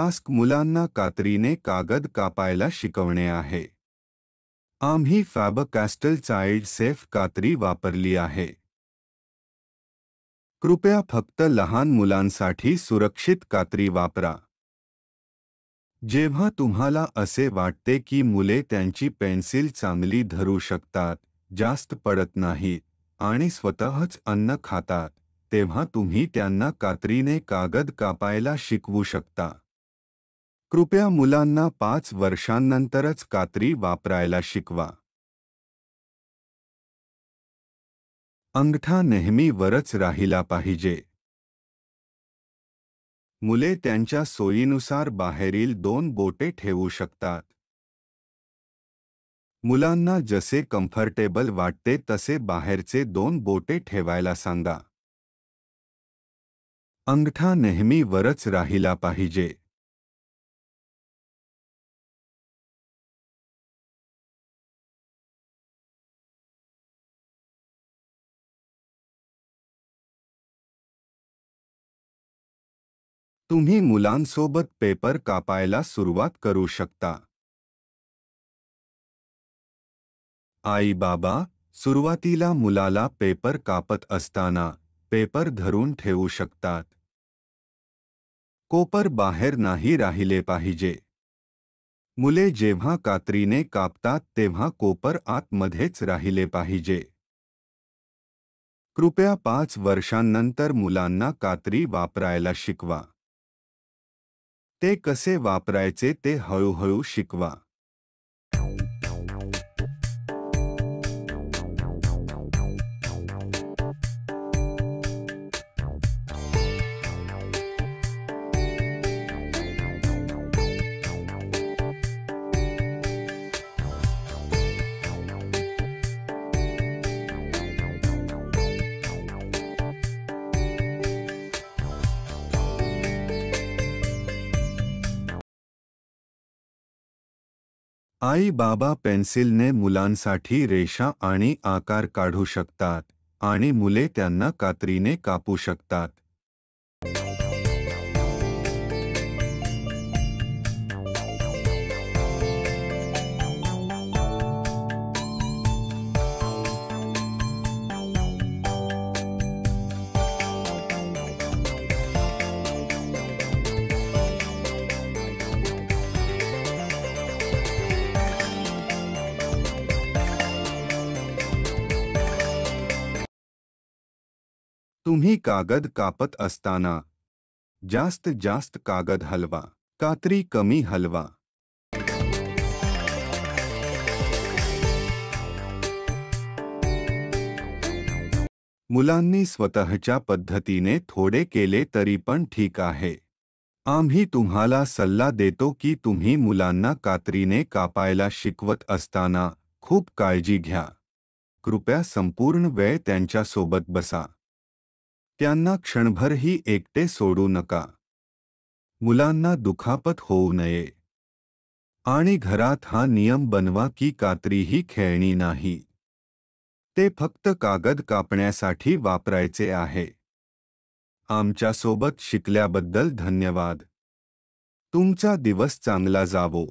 Task मुलांना कात्रीने कागद कापायला शिकवणे आहे। आम्ही फॅबर-कास्टल चाइल्ड सेफ कात्री वापरली आहे। कृपया फक्त लहान मुलांसाठी सुरक्षित कात्री वापरा। जेव्हा तुम्हाला असे वाटते की मुले त्यांची पेन्सिल चांगली धरू शकतात, जास्त पडत नाहीत आणि स्वतःच अन्न खातात, तेव्हा तुम्ही त्यांना कात्रीने कागद कापायला शिकवू शकता। कृपया मुलांना 5 वर्षांनंतरच कात्री वापरायला शिकवा। अंगठा नेहमी वरच राहिला पाहिजे। मुले त्यांच्या सोयीनुसार बाहेरील 2 बोटे ठेवू शकतात। मुलांना जसे कम्फर्टेबल वाटते तसे बाहेरचे 2 बोटे ठेवायला सांगा। अंगठा नेहमी वरच राहिला पाहिजे। तुम्ही मुलांसोबत पेपर कापायला सुरुवात करू शकता। आई बाबा सुरुवातीला मुलाला पेपर कापत असताना पेपर धरून ठेवू शकतात। कोपर बाहेर नाही राहिले पाहिजे। मुले जेव्हा कात्रीने कापतात तेव्हा कोपर आतमध्येच राहिले पाहिजे। कृपया 5 वर्षांनंतर मुलांना कात्री वापरायला शिकवा। ते कसे वापरायचे ते हळूहळू शिकवा। आई बाबा पेन्सिलने मुलांसाठी रेषा आणि आकार काढू शकतात आणि मुले त्यांना कात्रीने कापू शकतात। तुम्ही कागद कापत असताना जास्त जास्त कागद हलवा, कात्री कमी हलवा। मुलांनी स्वतःच्या पद्धतीने थोडे केले तरी पण ठीक आहे। आम्ही तुम्हाला सल्ला देतो की तुम्ही मुलांना कात्रीने कापायला शिकवत असताना खूप काळजी घ्या। कृपया संपूर्ण वेळ त्यांच्यासोबत बसा। त्यांना क्षणभरही एकटे सोडू नका। मुलांना दुखापत होऊ नये। आणि घरात हा नियम बनवा की कात्री ही खेळणी नाही। ते फक्त कागद कापण्यासाठी वापरायचे आहे। आमच्यासोबत शिकल्याबद्दल धन्यवाद। तुमचा दिवस चांगला जावो।